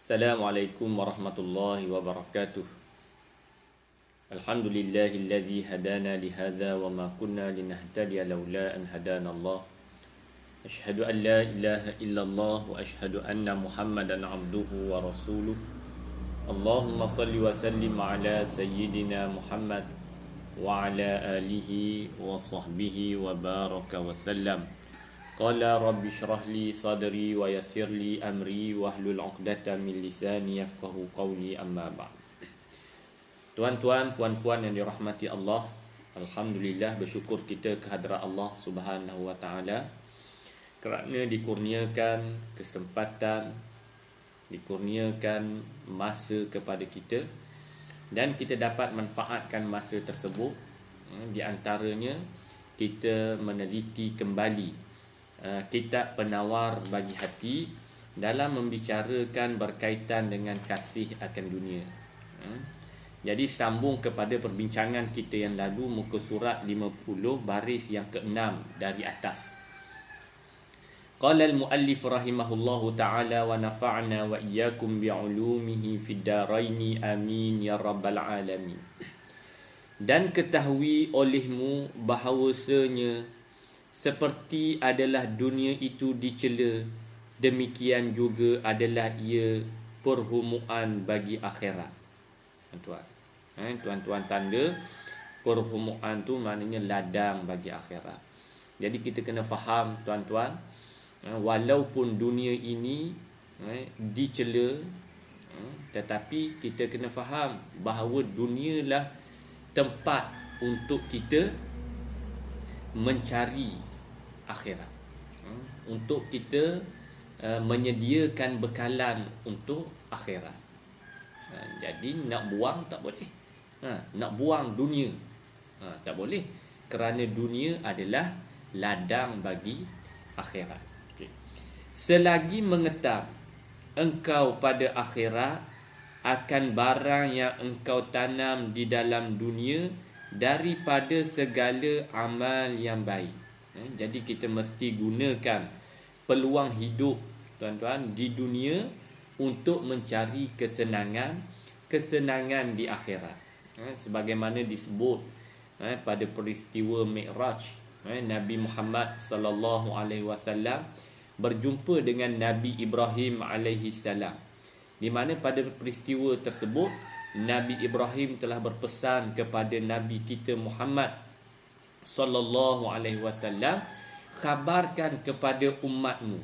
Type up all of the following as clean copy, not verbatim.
Assalamualaikum warahmatullahi wabarakatuh. Alhamdulillahillazi hadana lihadza wa ma kunna linahtadiya laula an hadana Allah. Asyhadu an la ilaha illallah wa asyhadu anna Muhammadan abduhu wa rasuluh. Allahumma salli wa sallim ala sayyidina Muhammad wa ala alihi wa sahbihi wa baraka wa sallam. Qala rabbi syrah li sadri wa yassir li amri wahlul 'uqdatam min lisani yafqahu qawli, amma ba'd. Tuan-tuan, puan-puan yang dirahmati Allah, alhamdulillah, bersyukur kita kehadrat Allah Subhanahu wa taala kerana dikurniakan kesempatan, dikurniakan masa kepada kita dan kita dapat manfaatkan masa tersebut. Di antaranya kita meneliti kembali kitab Penawar Bagi Hati dalam membicarakan berkaitan dengan kasih akan dunia. Jadi sambung kepada perbincangan kita yang lalu, muka surat 50 baris yang ke-6 dari atas. Qala al-muallif rahimahullahu ta'ala wa nafa'na wa iyyakum bi'ulumihi fid daraini amin ya rabbal alamin. Dan ketahui olehmu bahawasanya seperti adalah dunia itu dicela, demikian juga adalah ia perhumuan bagi akhirat. Tuan-tuan, tuan-tuan, tanda perhumuan tu maknanya ladang bagi akhirat. Jadi kita kena faham, tuan-tuan, walaupun dunia ini dicela, tetapi kita kena faham bahawa dunialah tempat untuk kita mencari akhirat, untuk kita menyediakan bekalan untuk akhirat. Jadi nak buang tak boleh, nak buang dunia tak boleh, kerana dunia adalah ladang bagi akhirat. Selagi mengetam engkau pada akhirat akan barang yang engkau tanam di dalam dunia daripada segala amal yang baik. Jadi kita mesti gunakan peluang hidup, tuan-tuan, di dunia untuk mencari kesenangan di akhirat. Sebagaimana disebut pada peristiwa Mi'raj, Nabi Muhammad sallallahu alaihi wasallam berjumpa dengan Nabi Ibrahim alaihi salam, di mana pada peristiwa tersebut Nabi Ibrahim telah berpesan kepada Nabi kita Muhammad sallallahu alaihi wasallam, khabarkan kepada umatmu.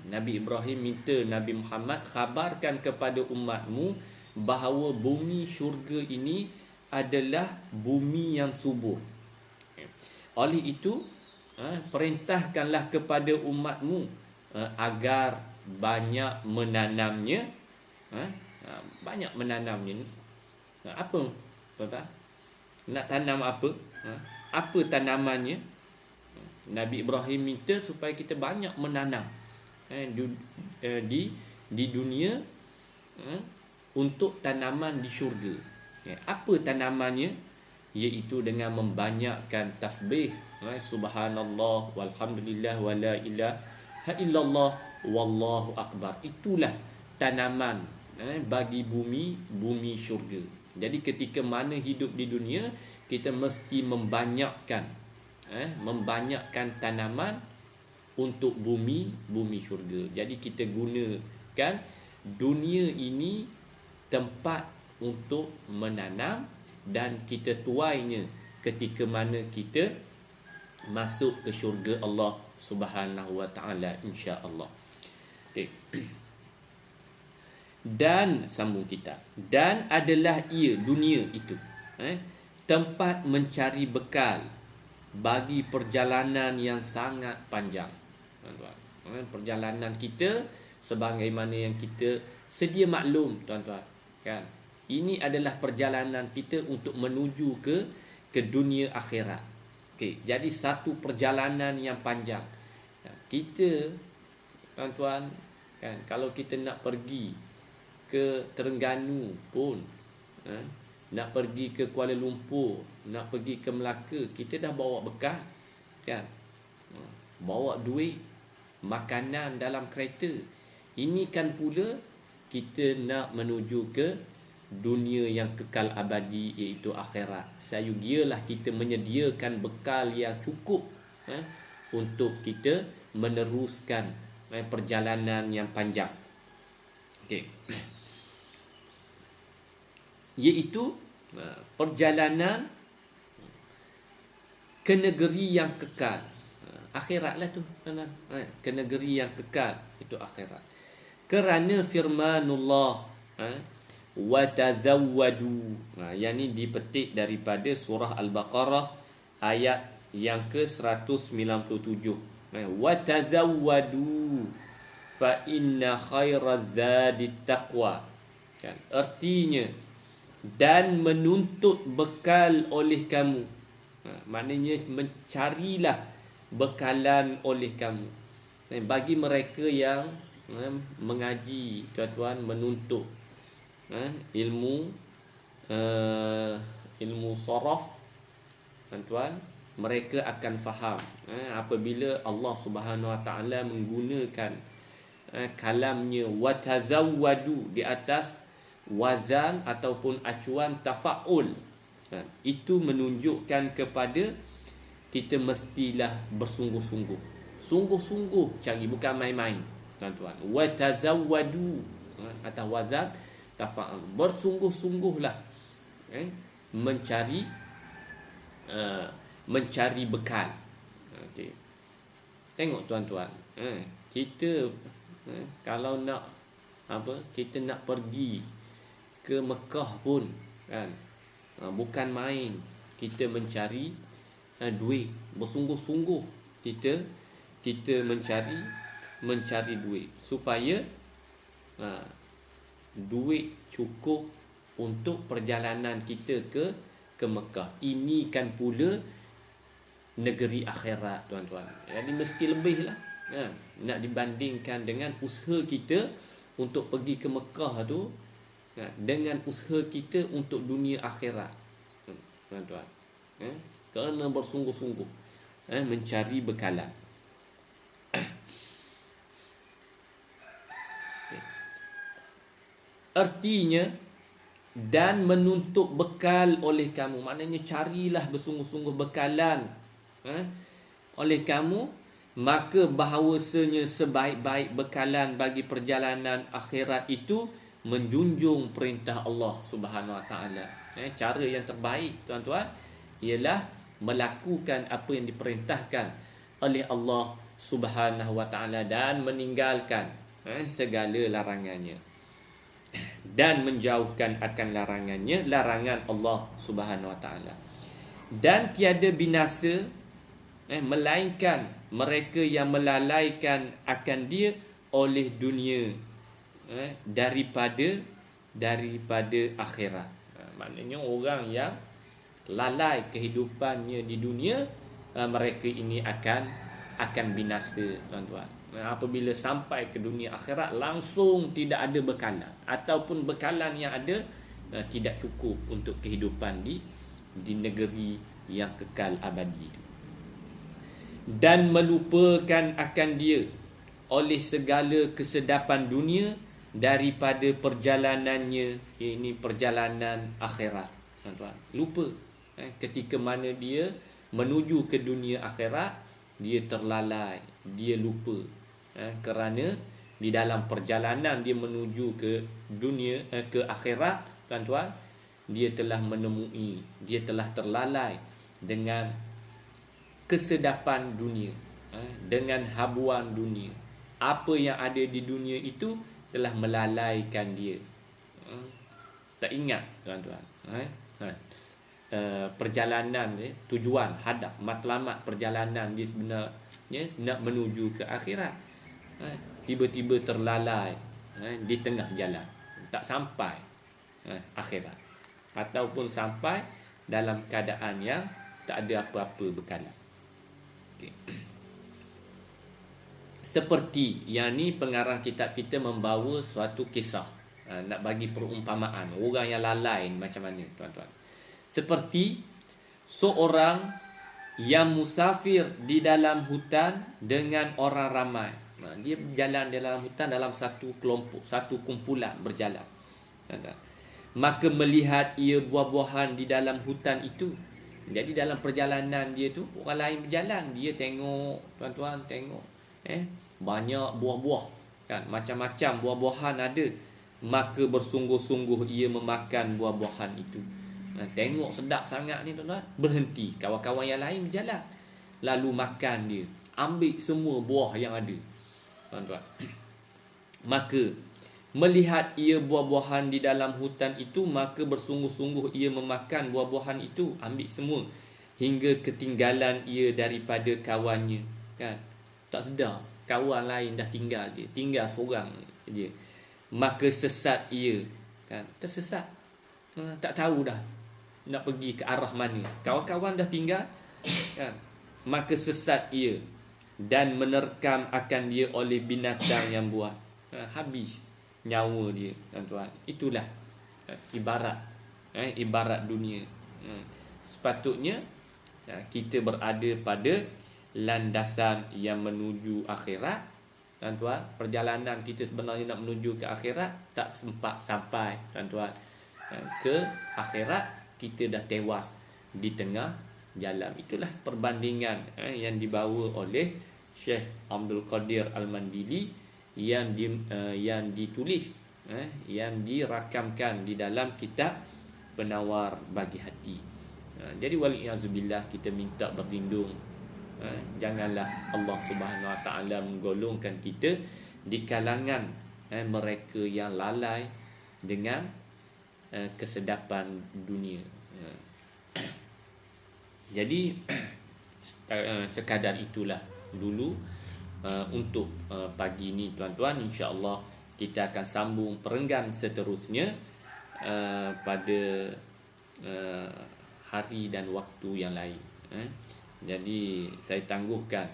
Nabi Ibrahim minta Nabi Muhammad khabarkan kepada umatmu bahawa bumi syurga ini adalah bumi yang subur. Oleh itu, perintahkanlah kepada umatmu agar banyak menanamnya. Banyak menanamnya. Apa, tuan-tuan? Nak tanam apa? Apa tanamannya? Nabi Ibrahim minta supaya kita banyak menanam di dunia untuk tanaman di syurga. Apa tanamannya? Iaitu dengan membanyakkan tasbih, subhanallah walhamdulillah wala ilaha illallah wallahu akbar. Itulah tanaman bagi bumi syurga. Jadi ketika mana hidup di dunia, kita mesti membanyakkan tanaman untuk bumi syurga. Jadi kita gunakan dunia ini tempat untuk menanam dan kita tuainya ketika mana kita masuk ke syurga Allah Subhanahu wa taala, insya-Allah. Okay. Dan sambung kita, dan adalah ia, dunia itu, tempat mencari bekal bagi perjalanan yang sangat panjang. Perjalanan kita sebagaimana yang kita sedia maklum, tuan-tuan, kan? Ini adalah perjalanan kita untuk menuju ke dunia akhirat. Okey, jadi satu perjalanan yang panjang. Kita, tuan-tuan, kan, kalau kita nak pergi ke Terengganu pun, nak pergi ke Kuala Lumpur, nak pergi ke Melaka, kita dah bawa bekal, kan? Bawa duit, makanan dalam kereta. Ini kan pula kita nak menuju ke dunia yang kekal abadi, iaitu akhirat. Sayugialah kita menyediakan bekal yang cukup untuk kita meneruskan perjalanan yang panjang. Okey. Iaitu perjalanan ke negeri yang kekal. Akhiratlah tu, ke negeri yang kekal, itu akhirat. Kerana firmanullah, wa tazawwadu. Yang ni dipetik daripada surah Al-Baqarah ayat yang ke-197. Wa tazawwadu fa inna khairaz zadi taqwa. Kan, artinya dan menuntut bekal oleh kamu. Maknanya mencarilah bekalan oleh kamu. Bagi mereka yang mengaji, tuan-tuan, menuntut ilmu saraf, tuan-tuan, mereka akan faham apabila Allah Subhanahu Wa Taala menggunakan kalamnya wa tazawwadu di atas wazan ataupun acuan tafa'ul. Itu menunjukkan kepada kita mestilah bersungguh-sungguh. Sungguh-sungguh cari, bukan main-main, tuan-tuan. Wa tazawwadu atas wazan tafa'ul. Bersungguh-sungguhlah mencari bekal. Okey. Tengok tuan-tuan, kita kalau nak kita nak pergi ke Mekah pun kan, bukan main. Kita mencari duit, bersungguh-sungguh kita mencari duit supaya duit cukup untuk perjalanan kita ke Mekah. Ini kan pula negeri akhirat, tuan-tuan. Jadi mesti lebih lah, nak dibandingkan dengan usaha kita untuk pergi ke Mekah tu dengan usaha kita untuk dunia akhirat, tuan-tuan. Kerana bersungguh-sungguh mencari bekalan. Artinya dan menuntut bekal oleh kamu, maknanya carilah bersungguh-sungguh bekalan oleh kamu, maka bahawasanya sebaik-baik bekalan bagi perjalanan akhirat itu menjunjung perintah Allah Subhanahu Wa Taala. Cara yang terbaik, tuan-tuan, ialah melakukan apa yang diperintahkan oleh Allah Subhanahu Wa Taala dan meninggalkan segala larangannya, dan menjauhkan akan larangan Allah Subhanahu Wa Taala. Dan tiada binasa melainkan mereka yang melalaikan akan dia oleh dunia daripada akhirat. Maknanya orang yang lalai kehidupannya di dunia, mereka ini akan binasa, tuan-tuan. Apabila sampai ke dunia akhirat, langsung tidak ada bekalan, ataupun bekalan yang ada tidak cukup untuk kehidupan di negeri yang kekal abadi itu. Dan melupakan akan dia oleh segala kesedapan dunia daripada perjalanannya, ini perjalanan akhirat, tuan-tuan. Lupa ketika mana dia menuju ke dunia akhirat, dia terlalai, dia lupa, kerana di dalam perjalanan dia menuju ke dunia, ke akhirat, tuan-tuan, dia telah menemui, dia telah terlalai dengan kesedapan dunia, dengan habuan dunia. Apa yang ada di dunia itu telah melalaikan dia. Tak ingat, tuan-tuan, perjalanan, tujuan, hadaf, matlamat perjalanan dia sebenarnya nak menuju ke akhirat. Tiba-tiba terlalai di tengah jalan, tak sampai akhirat, ataupun sampai dalam keadaan yang tak ada apa-apa bekalan. Okay. Seperti yang ni pengarang kitab kita membawa suatu kisah, nak bagi perumpamaan orang yang lalai macam mana, tuan-tuan. Seperti seorang yang musafir di dalam hutan dengan orang ramai. Dia berjalan dalam hutan dalam satu kelompok, satu kumpulan berjalan. Maka melihat ia buah-buahan di dalam hutan itu. Jadi dalam perjalanan dia tu, orang lain berjalan, dia tengok, tuan-tuan tengok, banyak buah-buah, kan, macam-macam buah-buahan ada. Maka bersungguh-sungguh ia memakan buah-buahan itu. Tengok sedap sangat ni tuan-tuan, berhenti, kawan-kawan yang lain berjalan, lalu makan dia, ambil semua buah yang ada, tuan-tuan. Maka melihat ia buah-buahan di dalam hutan itu, maka bersungguh-sungguh ia memakan buah-buahan itu, ambil semua, hingga ketinggalan ia daripada kawannya, kan. Tak sedar kawan lain dah tinggal dia, tinggal seorang dia. Maka sesat ia, kan, tersesat, tak tahu dah nak pergi ke arah mana, kawan-kawan dah tinggal, kan. Maka sesat ia dan menerkam akan dia oleh binatang yang buas. Habis nyawa dia, tuan-tuan. Itulah ibarat ibarat dunia. Sepatutnya kita berada pada landasan yang menuju akhirat, tuan-tuan. Perjalanan kita sebenarnya nak menuju ke akhirat, tak sempat sampai, tuan-tuan. Ke akhirat kita dah tewas di tengah jalan. Itulah perbandingan yang dibawa oleh Syekh Abdul Qadir Al-Mandili yang ditulis, yang dirakamkan di dalam kitab Penawar Bagi Hati. Jadi wali'azubillah, kita minta berlindung, janganlah Allah Subhanahu Wa Taala menggolongkan kita di kalangan mereka yang lalai dengan kesedapan dunia. Jadi sekadar itulah dulu untuk pagi ni, tuan-tuan. InsyaAllah kita akan sambung perenggan seterusnya pada hari dan waktu yang lain. Jadi saya tangguhkan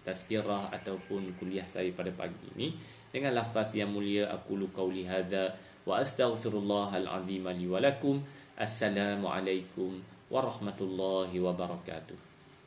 tazkirah ataupun kuliah saya pada pagi ini dengan lafaz yang mulia. Aqulu qauli hadza wa astaghfirullahal azim li wa lakum. Assalamualaikum warahmatullahi wabarakatuh.